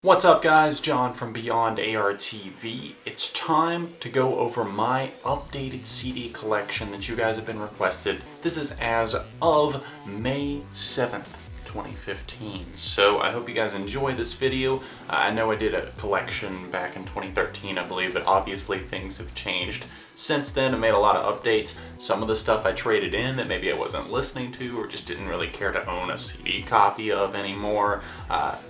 What's up guys, John from Beyond ARTV. It's time to go over my updated CD collection that you guys have been requested. This is as of May 7th, 2015. So I hope you guys enjoy this video. I know I did a collection back in 2013, I believe, but obviously things have changed since then. I made a lot of updates. Some of the stuff I traded in that maybe I wasn't listening to or just didn't really care to own a CD copy of anymore.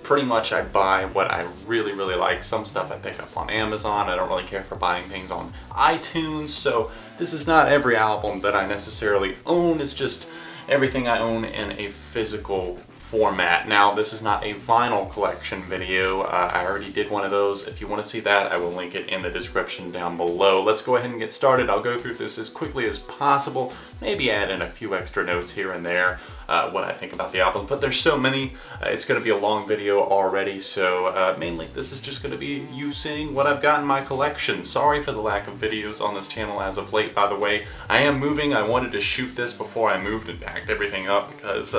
Pretty much I buy what I really like. Some stuff I pick up on Amazon. I don't really care for buying things on iTunes, so this is not every album that I necessarily own. It's just everything I own in a physical format. Now, this is not a vinyl collection video. I already did one of those. If you want to see that, I will link it in the description down below. Let's go ahead and get started. I'll go through this as quickly as possible, maybe add in a few extra notes here and there, what I think about the album, but there's so many, it's going to be a long video already, so mainly this is just going to be you seeing what I've got in my collection. Sorry for the lack of videos on this channel as of late, by the way. I am moving. I wanted to shoot this before I moved and packed everything up because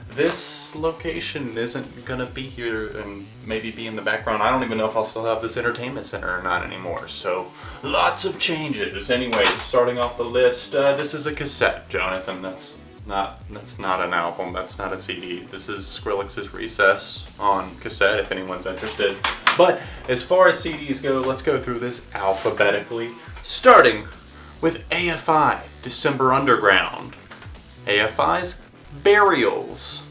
this location isn't gonna be here and maybe be in the background. I don't even know if I'll still have this entertainment center or not anymore. So lots of changes. Anyways, starting off the list, this is a cassette, Jonathan. That's not an album. That's not a CD. This is Skrillex's Recess on cassette if anyone's interested. But as far as CDs go, let's go through this alphabetically, starting with AFI, December Underground. AFI's Burials.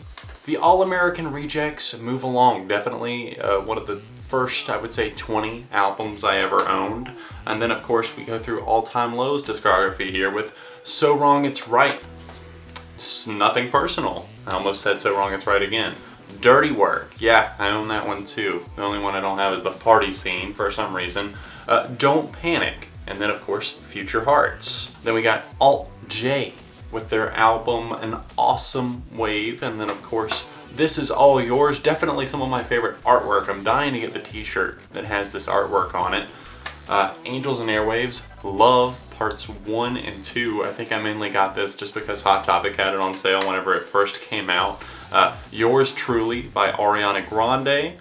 The All-American Rejects, Move Along, definitely one of the first, I would say, 20 albums I ever owned. And then, of course, we go through All Time Low's discography here with So Wrong It's Right. It's nothing personal. I almost said So Wrong It's Right again. Dirty Work, yeah, I own that one too. The only one I don't have is The Party Scene for some reason. Don't Panic, and then, of course, Future Hearts. Then we got Alt J with their album An Awesome Wave, and then of course This Is All Yours. Definitely some of my favorite artwork. I'm dying to get the t-shirt that has this artwork on it. Angels and Airwaves, Love Parts 1 and 2. I think I mainly got this just because Hot Topic had it on sale whenever it first came out. Yours Truly by Ariana Grande.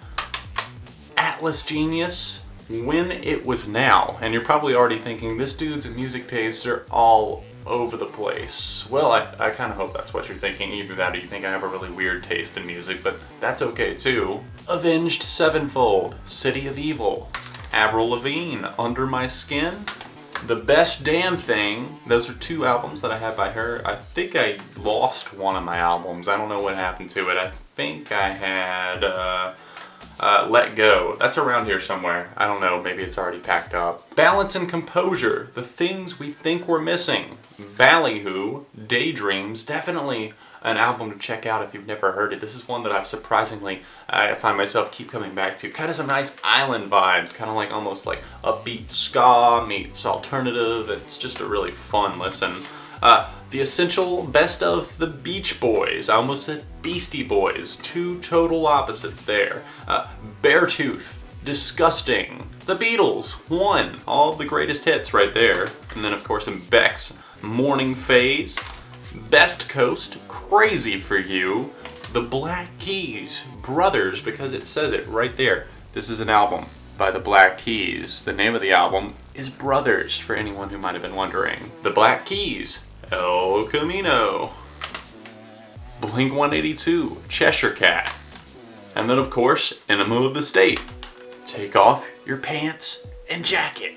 Atlas Genius, When It Was Now. And you're probably already thinking, this dude's music tastes are all over the place. Well, I kind of hope that's what you're thinking. Either that or you think I have a really weird taste in music, but that's okay too. Avenged Sevenfold, City of Evil. Avril Lavigne, Under My Skin. The Best Damn Thing. Those are two albums that I have by her. I think I lost one of my albums. I don't know what happened to it. I think I had Let Go. That's around here somewhere. I don't know, maybe it's already packed up. Balance and Composure, The Things We Think We're Missing. Ballyhoo, Daydreams, definitely an album to check out if you've never heard it. This is one that I've surprisingly, I find myself keep coming back to. Kind of some nice island vibes, kind of like almost like upbeat ska meets alternative. It's just a really fun listen. The Essential Best of the Beach Boys. I almost said Beastie Boys. Two total opposites there. Beartooth, Disgusting. The Beatles, One. All the greatest hits right there. And then, of course, in Beck's Morning Phase. Best Coast, Crazy for You. The Black Keys, Brothers, because it says it right there. This is an album by the Black Keys. The name of the album is Brothers, for anyone who might have been wondering. The Black Keys, El Camino. Blink 182, Cheshire Cat. And then, of course, Enema of the State, Take Off Your Pants and Jacket.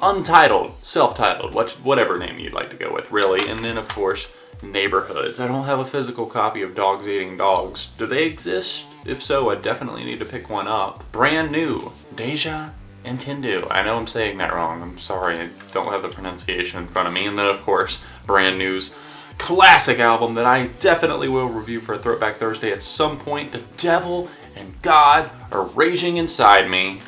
Untitled, self-titled, whatever name you'd like to go with, really. And then, of course, Neighborhoods. I don't have a physical copy of Dogs Eating Dogs. Do they exist? If so, I definitely need to pick one up. Brand New, Deja Entendu. I know I'm saying that wrong. I'm sorry, I don't have the pronunciation in front of me. And then, of course, Brand New's classic album that I definitely will review for a Throwback Thursday at some point. The Devil and God Are Raging Inside Me.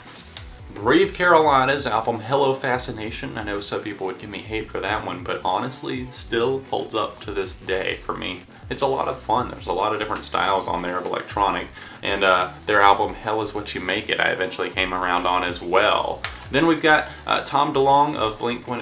Breathe Carolina's album Hello Fascination. I know some people would give me hate for that one, but honestly, still holds up to this day for me. It's a lot of fun. There's a lot of different styles on there of electronic, and their album Hell Is What You Make It I eventually came around on as well. Then we've got Tom DeLonge of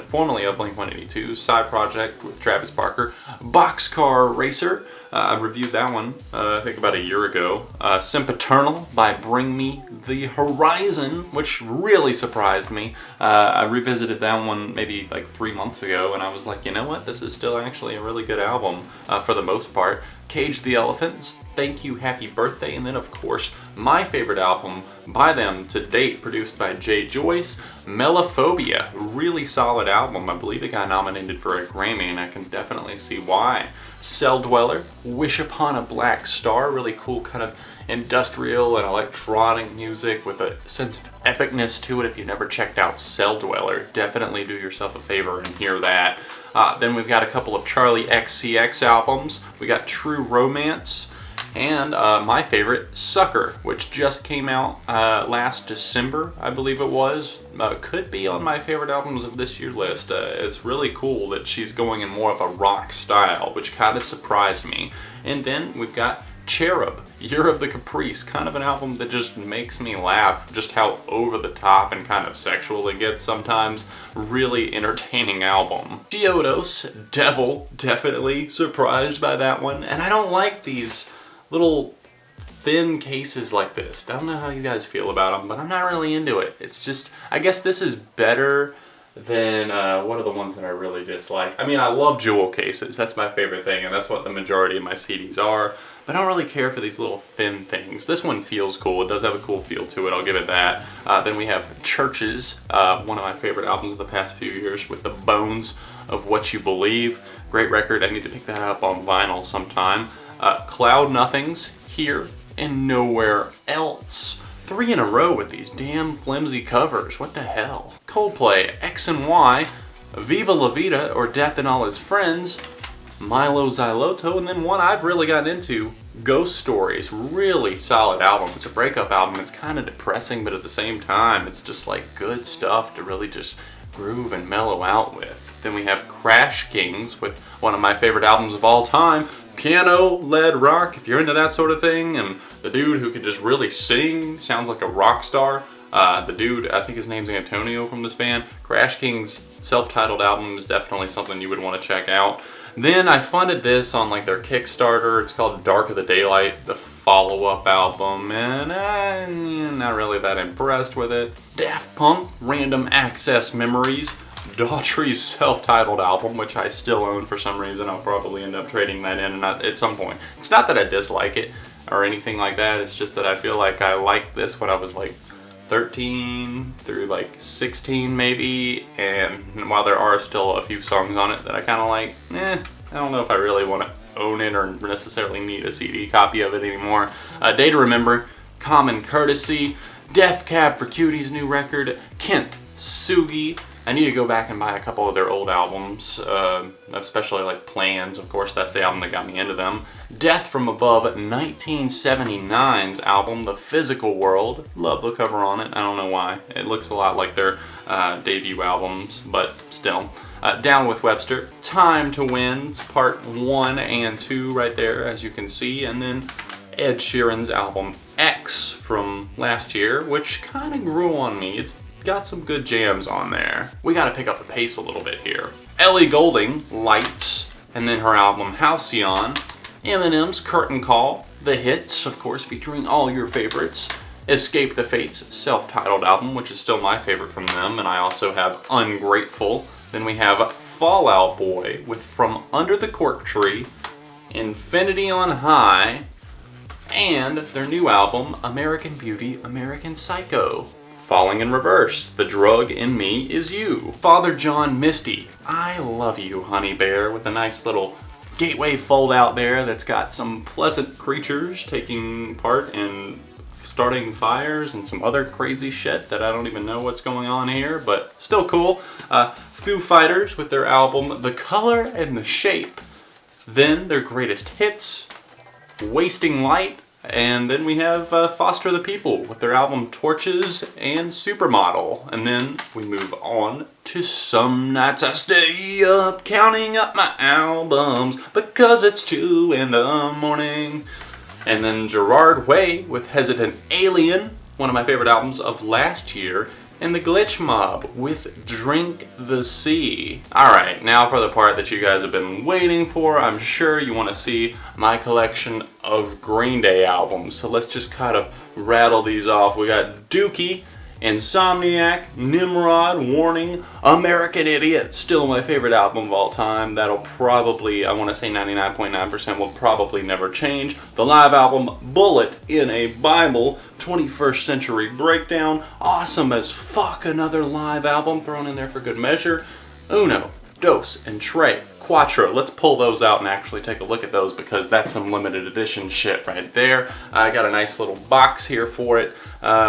formerly of Blink-182, side project with Travis Barker, Boxcar Racer. I reviewed that one, I think about a year ago. Sempiternal by Bring Me the Horizon, which really surprised me. I revisited that one maybe like 3 months ago, and I was like, you know what, this is still actually a really good album for the most part. Cage the Elephants, Thank You, Happy Birthday, and then of course my favorite album by them to date, produced by Jay Joyce, Melophobia. Really solid album. I believe it got nominated for a Grammy, and I can definitely see why. Cell Dweller, Wish Upon a Black Star, really cool kind of industrial and electronic music with a sense of epicness to it. If you never checked out Cell Dweller, definitely do yourself a favor and hear that. Then we've got a couple of Charlie XCX albums. We got True Romance, and my favorite, Sucker, which just came out last December, I believe it was. Could be on my favorite albums of this year list. It's really cool that she's going in more of a rock style, which kind of surprised me. And then we've got Cherub, Year of the Caprice, kind of an album that just makes me laugh, just how over the top and kind of sexual it gets sometimes. Really entertaining album. Chiodos, Devil, definitely surprised by that one. And I don't like these little thin cases like this. I don't know how you guys feel about them, but I'm not really into it. It's just, I guess this is better than what are the ones that I really dislike. I mean, I love jewel cases. That's my favorite thing, and that's what the majority of my CDs are. But I don't really care for these little thin things. This one feels cool. It does have a cool feel to it. I'll give it that. Then we have Churches, one of my favorite albums of the past few years, with the Bones of What You Believe. Great record. I need to pick that up on vinyl sometime. Cloud Nothings, Here and Nowhere Else. 3 in a row with these damn flimsy covers. What the hell? Coldplay, X and Y, Viva La Vida or Death and All His Friends, Milo Xyloto, and then one I've really gotten into, Ghost Stories. Really solid album. It's a breakup album. It's kind of depressing, but at the same time, it's just like good stuff to really just groove and mellow out with. Then we have Crash Kings with one of my favorite albums of all time, piano-led rock, if you're into that sort of thing, and the dude who could just really sing, sounds like a rock star. The dude, I think his name's Antonio from this band. Crash King's self-titled album is definitely something you would want to check out. Then I funded this on like their Kickstarter. It's called Dark of the Daylight, the follow-up album, and I'm not really that impressed with it. Daft Punk, Random Access Memories, Daughtry's self-titled album, which I still own for some reason. I'll probably end up trading that in at some point. It's not that I dislike it or anything like that. It's just that I feel like I liked this when I was like 13 through like 16 maybe, and while there are still a few songs on it that I kind of like, I don't know if I really want to own it or necessarily need a CD copy of it anymore. Day to Remember, Common Courtesy, Death Cab for Cutie's new record, Kent Sugi. I need to go back and buy a couple of their old albums, especially like Plans. Of course, that's the album that got me into them. Death from Above, 1979's album, The Physical World. Love the cover on it. I don't know why. It looks a lot like their debut albums, but still. Down with Webster, Time to Win's part 1 and 2 right there, as you can see. And then Ed Sheeran's album X from last year, which kind of grew on me. It's got some good jams on there. We gotta pick up the pace a little bit here. Ellie Goulding, Lights, and then her album Halcyon. Eminem's Curtain Call, The Hits, of course, featuring all your favorites. Escape the Fates, self-titled album, which is still my favorite from them, and I also have Ungrateful. Then we have Fall Out Boy with From Under the Cork Tree, Infinity on High, and their new album, American Beauty, American Psycho. Falling in Reverse, The Drug in Me Is You. Father John Misty, I Love You, Honey Bear, with a nice little gateway fold out there that's got some pleasant creatures taking part in starting fires and some other crazy shit that I don't even know what's going on here, but still cool. Foo Fighters with their album The Color and the Shape. Then their greatest hits, Wasting Light. And then we have Foster the People with their album Torches and Supermodel. And then we move on to Some Nights I Stay Up Counting Up My Albums Because It's 2 in the Morning. And then Gerard Way with Hesitant Alien, one of my favorite albums of last year. and the Glitch Mob with Drink the Sea. Alright, now for the part that you guys have been waiting for. I'm sure you want to see my collection of Green Day albums. So let's just kind of rattle these off. We got Dookie, Insomniac, Nimrod, Warning, American Idiot, still my favorite album of all time. That'll probably, I want to say 99.9% will probably never change. The live album, Bullet in a Bible, 21st Century Breakdown, awesome as fuck, another live album thrown in there for good measure. Uno, Dos, and Tre, Quattro. Let's pull those out and actually take a look at those because that's some limited edition shit right there. I got a nice little box here for it.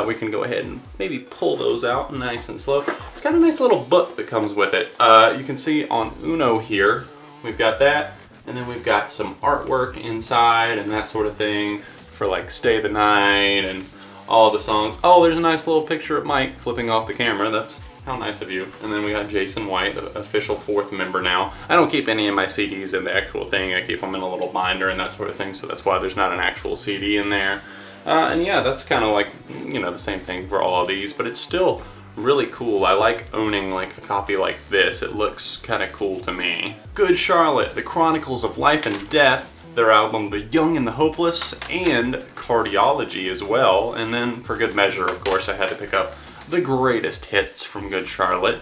We can go ahead and maybe pull those out nice and slow. It's got a nice little book that comes with it. You can see on Uno here, we've got that, and then we've got some artwork inside and that sort of thing for like Stay the Night and all the songs. Oh, there's a nice little picture of Mike flipping off the camera. That's how nice of you. And then we got Jason White, the official 4th member now. I don't keep any of my CDs in the actual thing. I keep them in a little binder and that sort of thing, so that's why there's not an actual CD in there. And yeah, that's kind of like, you know, the same thing for all of these, but it's still really cool. I like owning like a copy like this. It looks kind of cool to me. Good Charlotte, The Chronicles of Life and Death, their album The Young and the Hopeless, and Cardiology as well. And then for good measure, of course, I had to pick up the greatest hits from Good Charlotte.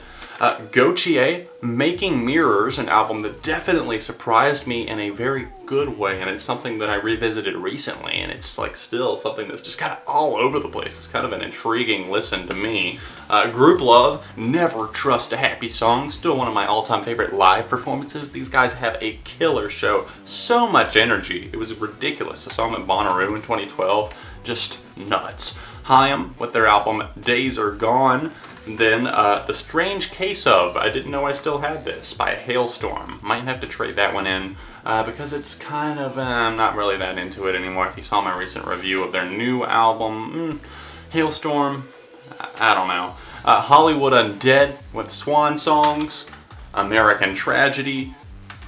Gautier, Making Mirrors, an album that definitely surprised me in a very good way, and it's something that I revisited recently, and it's like still something that's just kind of all over the place. It's kind of an intriguing listen to me. Group Love, Never Trust a Happy Song, still one of my all-time favorite live performances. These guys have a killer show, so much energy. It was ridiculous. I saw them at Bonnaroo in 2012, just nuts. Haim with their album Days Are Gone. Then The Strange Case Of, I Didn't Know I Still Had This, by Hailstorm. Might have to trade that one in because it's kind of, I'm not really that into it anymore. If you saw my recent review of their new album, Hailstorm, I don't know. Hollywood Undead with Swan Songs, American Tragedy,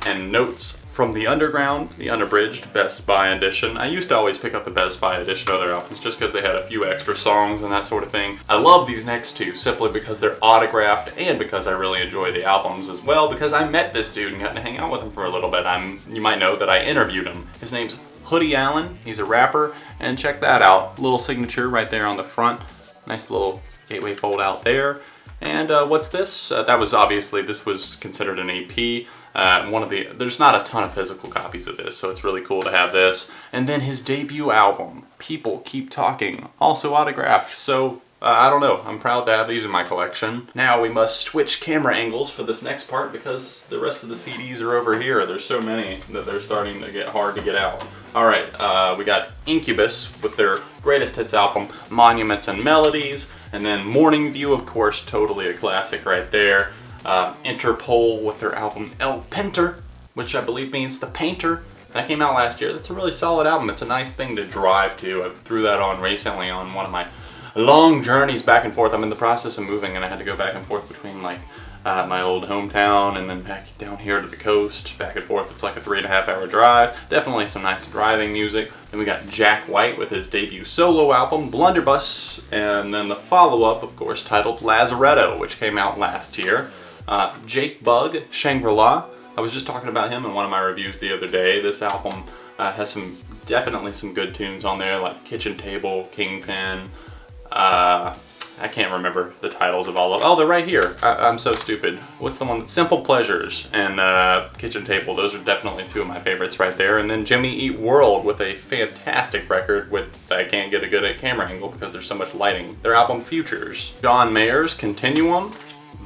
and Notes from the Underground, the unabridged Best Buy edition. I used to always pick up the Best Buy edition of their albums just because they had a few extra songs and that sort of thing. I love these next two simply because they're autographed and because I really enjoy the albums as well, because I met this dude and got to hang out with him for a little bit. You might know that I interviewed him. His name's Hoodie Allen. He's a rapper, and check that out. Little signature right there on the front. Nice little gateway fold out there. And what's this? This was considered an EP. There's not a ton of physical copies of this, so it's really cool to have this. And then his debut album, People Keep Talking, also autographed. So I don't know, I'm proud to have these in my collection. Now we must switch camera angles for this next part because the rest of the CDs are over here. There's so many that they're starting to get hard to get out. Alright, we got Incubus with their greatest hits album, Monuments and Melodies. And then Morning View, of course, totally a classic right there. Interpol with their album El Pinter, which I believe means the painter. That came out last year. That's a really solid album. It's a nice thing to drive to. I threw that on recently on one of my long journeys back and forth. I'm in the process of moving and I had to go back and forth between like my old hometown and then back down here to the coast, back and forth. It's like a 3.5 hour drive. Definitely some nice driving music. Then we got Jack White with his debut solo album, Blunderbuss, and then the follow-up, of course, titled Lazaretto, which came out last year. Jake Bugg, Shangri-La. I was just talking about him in one of my reviews the other day. This album has definitely some good tunes on there, like Kitchen Table, Kingpin. I can't remember the titles of all of them. Oh, they're right here. I'm so stupid. What's the one? Simple Pleasures and Kitchen Table. Those are definitely two of my favorites right there. And then Jimmy Eat World with a fantastic record with I can't get a good camera angle because there's so much lighting. Their album Futures. John Mayer's Continuum.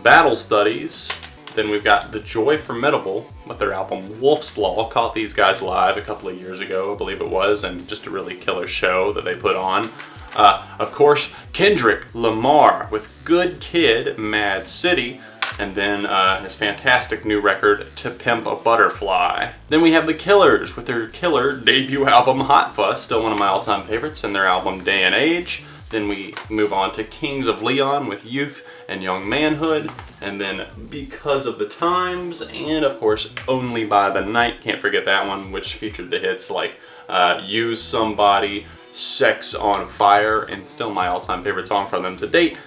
Battle Studies. Then we've got The Joy Formidable with their album Wolf's Law. Caught these guys live a couple of years ago, I believe it was, and just a really killer show that they put on. Of course, Kendrick Lamar with Good Kid, Mad City, and then his fantastic new record, To Pimp a Butterfly. Then we have The Killers with their killer debut album, Hot Fuss, still one of my all-time favorites, and their album Day and Age. Then we move on to Kings of Leon with Youth and Young Manhood, and then Because of the Times, and of course, Only by the Night, can't forget that one, which featured the hits like Use Somebody, Sex on Fire, and still my all-time favorite song from them to date,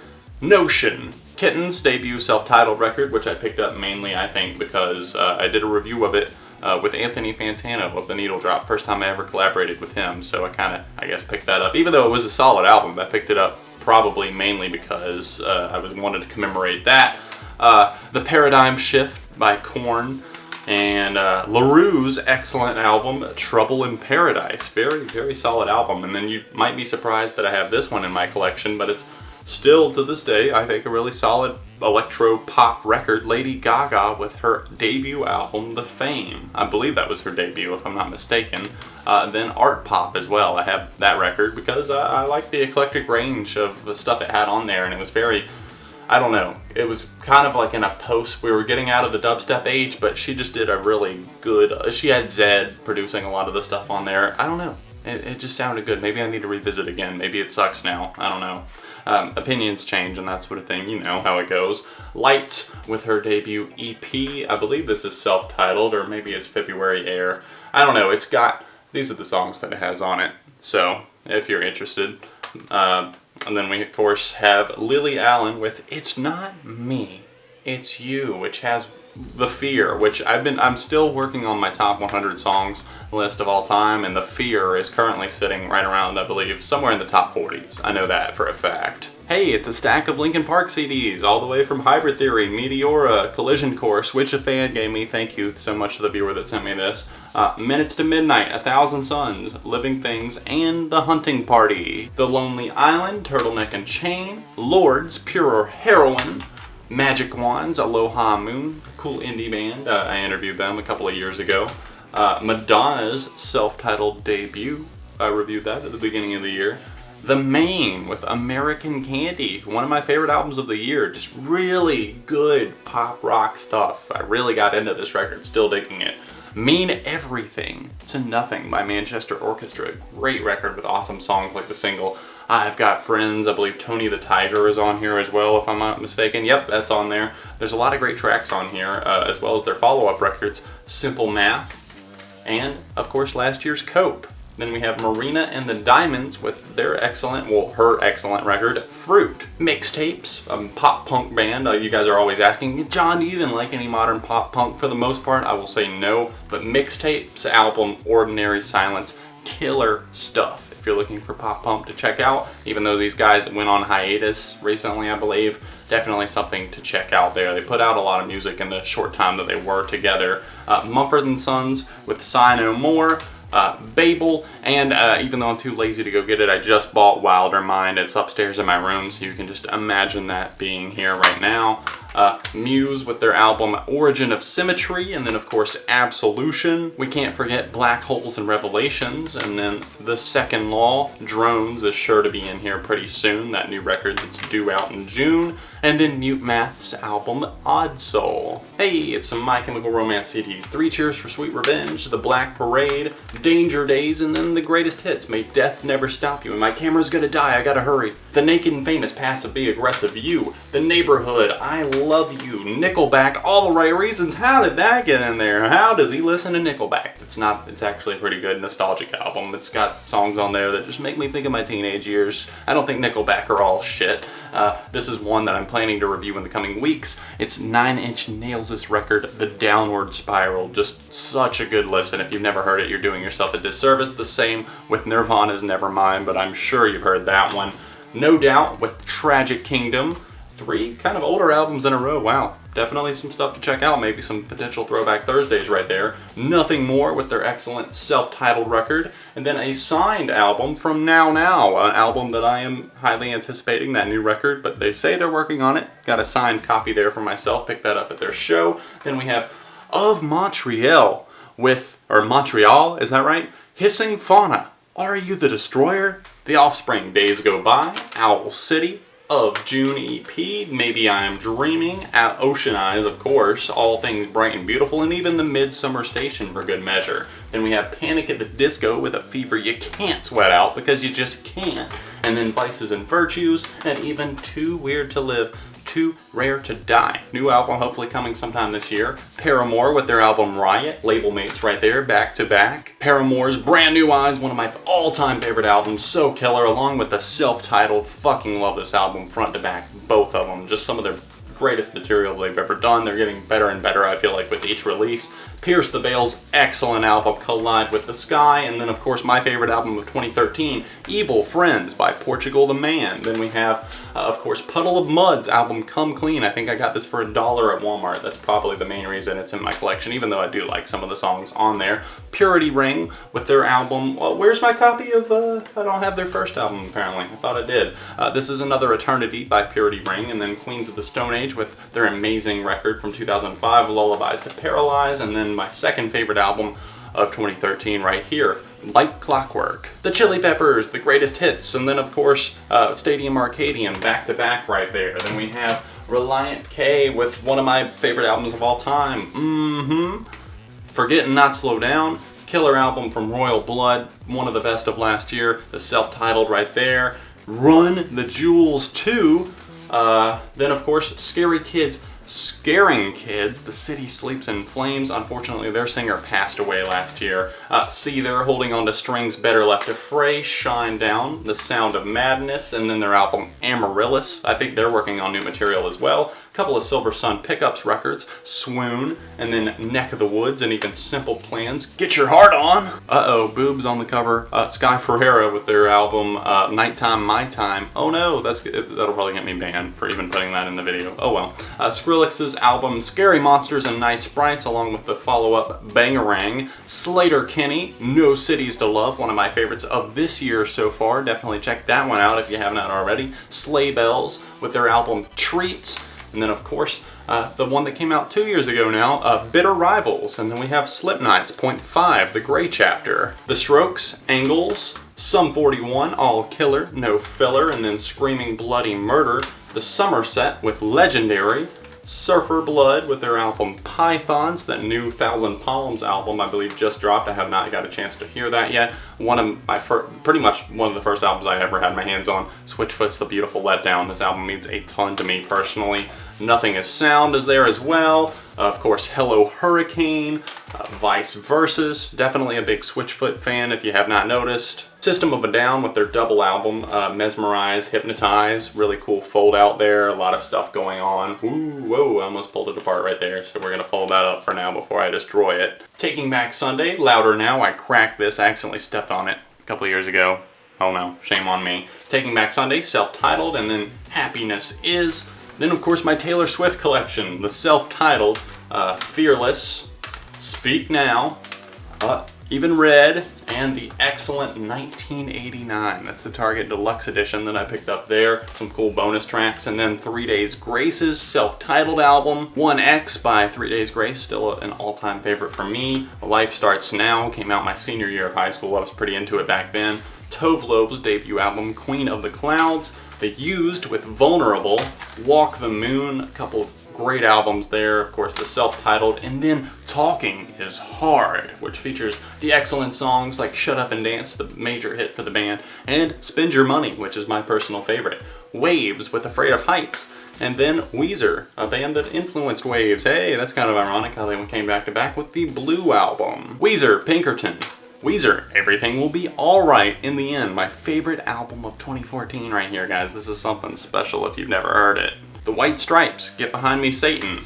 Notion. Kittens' debut self-titled record, which I picked up mainly, I think, because I did a review of it with Anthony Fantano of The Needle Drop. First time I ever collaborated with him, so I guess, picked that up. Even though it was a solid album, I picked it up probably mainly because I wanted to commemorate that. The Paradigm Shift by Korn, and LaRue's excellent album, Trouble in Paradise. Very, very solid album. And then you might be surprised that I have this one in my collection, but it's still, to this day, I think a really solid electro-pop record. Lady Gaga with her debut album, The Fame. I believe that was her debut, if I'm not mistaken. Then Art Pop as well. I have that record because I like the eclectic range of the stuff it had on there, and it was very, I don't know, it was kind of like in a post, we were getting out of the dubstep age, but she just did a really good, she had Zed producing a lot of the stuff on there. I don't know, it just sounded good. Maybe I need to revisit again. Maybe it sucks now, I don't know. Opinions change and that sort of thing, you know how it goes. Lights with her debut EP, I believe this is self-titled, or maybe it's February Air. I don't know, it's got, these are the songs that it has on it, so if you're interested. And then we, of course, have Lily Allen with It's Not Me, It's You, which has The Fear, which I'm still working on my top 100 songs list of all time, and The Fear is currently sitting right around, I believe, somewhere in the top 40s. I know that for a fact. Hey, it's a stack of Linkin Park CDs, all the way from Hybrid Theory, Meteora, Collision Course, which a fan gave me. Thank you so much to the viewer that sent me this. Minutes to Midnight, 1,000 Suns, Living Things, and The Hunting Party. The Lonely Island, Turtleneck and Chain, Lords, Pure Heroin, Magic Wands, Aloha Moon, cool indie band. I interviewed them a couple of years ago. Madonna's self-titled debut, I reviewed that at the beginning of the year. The Maine with American Candy, one of my favorite albums of the year. Just really good pop rock stuff. I really got into this record, still digging it. Mean Everything to Nothing by Manchester Orchestra. Great record with awesome songs like the single I've Got Friends. I believe Tony the Tiger is on here as well, if I'm not mistaken. Yep, that's on there. There's a lot of great tracks on here, as well as their follow-up records, Simple Math, and, of course, last year's Cope. Then we have Marina and the Diamonds with their excellent, well, her excellent record, Fruit. Mixtapes, pop punk band. You guys are always asking, John, do you even like any modern pop punk? For the most part, I will say no. But Mixtapes album, Ordinary Silence, killer stuff. If you're looking for pop punk to check out, even though these guys went on hiatus recently, I believe, definitely something to check out there. They put out a lot of music in the short time that they were together. Mumford Sons with Sigh No More. Babel, and even though I'm too lazy to go get it, I just bought Wilder Mind. It's upstairs in my room, so you can just imagine that being here right now. Muse with their album Origin of Symmetry, and then of course Absolution. We can't forget Black Holes and Revelations, and then The Second Law. Drones is sure to be in here pretty soon, that new record that's due out in June. And then Mute Math's album Odd Soul. Hey, it's some My Chemical Romance CDs. 3 Cheers for Sweet Revenge, The Black Parade, Danger Days, and then the greatest hits, May Death Never Stop You, and My Camera's Gonna Die, I Gotta Hurry, The Naked and Famous, Passive Be Aggressive You, The Neighborhood, I Love You, Nickelback, All the Right Reasons. How did that get in there? How does he listen to Nickelback? It's actually a pretty good nostalgic album. It's got songs on there that just make me think of my teenage years. I don't think Nickelback are all shit. This is one that I'm planning to review in the coming weeks. It's 9 Inch Nails' record, The Downward Spiral. Just such a good listen. If you've never heard it, you're doing yourself a disservice. The same with Nirvana's Nevermind, but I'm sure you've heard that one. No Doubt with Tragic Kingdom. 3 kind of older albums in a row. Wow, definitely some stuff to check out. Maybe some potential Throwback Thursdays right there. Nothing More with their excellent self-titled record. And then a signed album from Now Now, an album that I am highly anticipating, that new record, but they say they're working on it. Got a signed copy there for myself, picked that up at their show. Then we have Of Montreal with, or Montreal, is that right? Hissing Fauna, Are You the Destroyer? The Offspring, Days Go By, Owl City, Of June EP, Maybe I'm Dreaming, Ocean Eyes, of course, All Things Bright and Beautiful, and even the Midsummer Station for good measure. Then we have Panic at the Disco with a fever you can't sweat out because you just can't. And then Vices and Virtues, and even Too Weird to Live Too Rare to Die. New album hopefully coming sometime this year. Paramore with their album Riot, label mates right there, back to back. Paramore's Brand New Eyes, one of my all-time favorite albums, so killer, along with the self-titled, fucking love this album front to back, both of them. Just some of their greatest material they've ever done. They're getting better and better, I feel like, with each release. Pierce the Veil's excellent album, Collide with the Sky, and then of course my favorite album of 2013, Evil Friends by Portugal the Man. Then we have, of course, Puddle of Mud's album, Come Clean. I think I got this for $1 at Walmart. That's probably the main reason it's in my collection, even though I do like some of the songs on there. Purity Ring with their album, well, where's my copy of, I don't have their first album apparently. I thought I did. This is Another Eternity by Purity Ring, and then Queens of the Stone Age with their amazing record from 2005, Lullabies to Paralyze, and then my second favorite album of 2013 right here, Like Clockwork. The Chili Peppers, The Greatest Hits, and then of course Stadium Arcadium, back to back right there. Then we have Reliant K with one of my favorite albums of all time, Forget and Not Slow Down, killer album from Royal Blood, one of the best of last year, the self-titled right there. Run the Jewels 2, then of course Scary Kids, Scaring Kids, The City Sleeps in Flames. Unfortunately, their singer passed away last year. See There, Holding On to Strings, Better Left to Fray, Shine Down, The Sound of Madness, and then their album Amaryllis. I think they're working on new material as well. A couple of Silver Sun Pickups records, Swoon, and then Neck of the Woods, and even Simple Plans, Get Your Heart On. Uh-oh, boobs on the cover. Sky Ferreira with their album Nighttime My Time. Oh no, that'll probably get me banned for even putting that in the video. Oh well. Skrillex's album Scary Monsters and Nice Sprites, along with the follow-up Bangarang. Slater Kinney, No Cities to Love, one of my favorites of this year so far. Definitely check that one out if you haven't already. Sleigh Bells with their album Treats. And then of course, the one that came out 2 years ago now, Bitter Rivals. And then we have Slipknot's Point 5, The Gray Chapter. The Strokes, Angles, Sum 41, All Killer, No Filler, and then Screaming Bloody Murder. The Somerset with Legendary. Surfer Blood with their album Pythons, that new Thousand Palms album I believe just dropped. I have not got a chance to hear that yet. One of my pretty much one of the first albums I ever had my hands on. Switchfoot's The Beautiful Letdown. This album means a ton to me personally. Nothing Is Sound is there as well. Of course, Hello Hurricane, Vice Versus. Definitely a big Switchfoot fan if you have not noticed. System of a Down with their double album, Mesmerize, Hypnotize. Really cool fold out there. A lot of stuff going on. Ooh, whoa, I almost pulled it apart right there. So we're going to fold that up for now before I destroy it. Taking Back Sunday, Louder Now. I cracked this. I accidentally stepped on it a couple of years ago. Oh no, shame on me. Taking Back Sunday, self-titled, and then Happiness Is. Then of course my Taylor Swift collection, the self-titled, Fearless, Speak Now, Even Red, and the excellent 1989. That's the Target Deluxe Edition that I picked up there. Some cool bonus tracks, and then 3 Days Grace's self-titled album, 1X by 3 Days Grace, still an all-time favorite for me. Life Starts Now, came out my senior year of high school. I was pretty into it back then. Tove Lo's debut album, Queen of the Clouds. The Used with Vulnerable, Walk the Moon, a couple of great albums there, of course the self-titled, and then Talking Is Hard, which features the excellent songs like Shut Up and Dance, the major hit for the band, and Spend Your Money, which is my personal favorite. Waves with Afraid of Heights, and then Weezer, a band that influenced Waves. Hey, that's kind of ironic how they came back to back with the Blue album. Weezer, Pinkerton. Weezer, Everything Will Be Alright in the End. My favorite album of 2014 right here, guys. This is something special if you've never heard it. The White Stripes, Get Behind Me, Satan.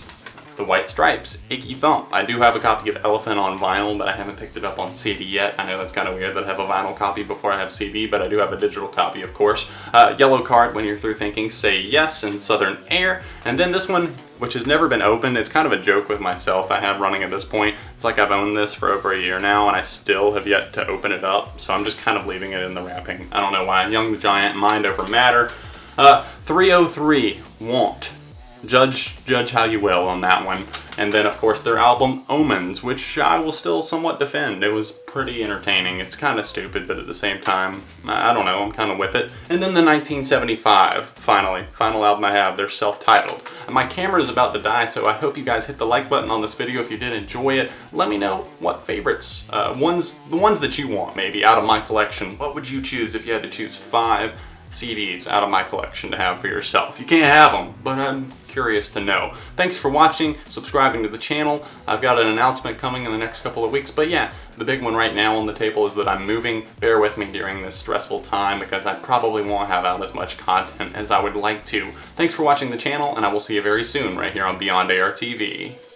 The White Stripes, Icky Thump. I do have a copy of Elephant on vinyl, but I haven't picked it up on CD yet. I know that's kind of weird that I have a vinyl copy before I have CD, but I do have a digital copy, of course. Yellow Card, When You're Through Thinking, Say Yes, and Southern Air. And then this one, which has never been opened. It's kind of a joke with myself I have running at this point. It's like I've owned this for over a year now, and I still have yet to open it up, so I'm just kind of leaving it in the wrapping. I don't know why. Young the Giant, Mind Over Matter. 303, Want. Judge how you will on that one. And then of course their album Omens, which I will still somewhat defend. It was pretty entertaining. It's kind of stupid, but at the same time, I don't know, I'm kind of with it. And then the 1975, final album I have, they're self-titled. My camera is about to die, so I hope you guys hit the like button on this video if you did enjoy it. Let me know what favorites, the ones that you want maybe out of my collection. What would you choose if you had to choose 5? CDs out of my collection to have for yourself. You can't have them, but I'm curious to know. Thanks for watching, subscribing to the channel. I've got an announcement coming in the next couple of weeks, but yeah, the big one right now on the table is that I'm moving. Bear with me during this stressful time because I probably won't have out as much content as I would like to. Thanks for watching the channel, and I will see you very soon right here on Beyond ARTV.